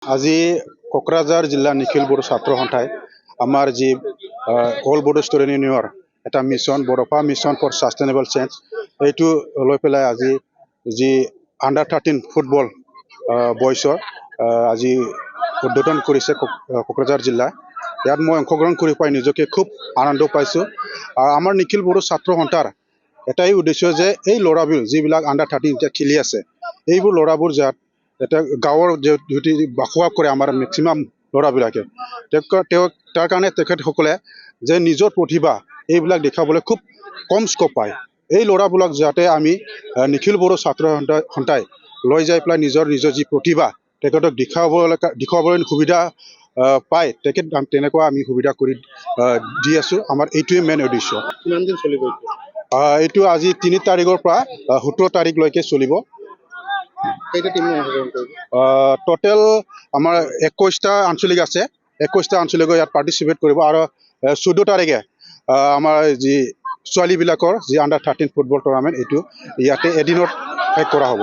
আজি কোকৰাঝাৰ জিলা নিখিল বড়ো ছাত্ৰ সন্থাই আমাৰ যি অল বড়ো ষ্টুডেণ্ট ইউনিয়নৰ এটা mission Bodofa mission for sustainable change এইটো লৈ পেলাই আজি যি আণ্ডাৰ-13 ফুটবল বয়ছৰ আজি উদ্বোধন কৰিছে কোকৰাঝাৰ জিলা। ইয়াত মই অংশগ্ৰহণ কৰি পাই নিজকে খুব আনন্দ পাইছোঁ। আমাৰ নিখিল বড়ো ছাত্ৰ সন্থাৰ এটাই উদ্দেশ্য যে এই ল'ৰাবোৰ যিবিলাক আণ্ডাৰ-13 এতিয়া খেলি আছে এইবোৰ ল'ৰাবোৰ যাত এটা গাঁৱৰ যদি বসবাস কৰে আমাৰ মেক্সিমাম ল'ৰাবিলাকে তাৰ কাৰণে তেখেতসকলে যে নিজৰ প্ৰতিভা এইবিলাক দেখাবলৈ খুব কম স্কোপ পায়। এই ল'ৰাবিলাক যাতে আমি নিখিল বড়ো ছাত্ৰ সন্থাই লৈ যাই পেলাই নিজৰ যি প্ৰতিভা তেখেতক দেখুৱাবলৈ সুবিধা পায় তেনেকুৱা আমি সুবিধা কৰি দি আছোঁ। আমাৰ এইটোৱে মেইন উদ্দেশ্য। কিমান দিন চলিব এইটো আজি 3 তাৰিখৰ পৰা 17 তাৰিখলৈকে চলিব। টোটেল আমাৰ 21টা আঞ্চলিক আছে। 21টা আঞ্চলিকে ইয়াত পাৰ্টিচিপেট কৰিব আৰু 14 তাৰিখে আমাৰ যি ছোৱালীবিলাকৰ যি আণ্ডাৰ-13 ফুটবল টুৰ্ণামেণ্ট এইটো ইয়াতে এদিনত শেষ কৰা হ'ব।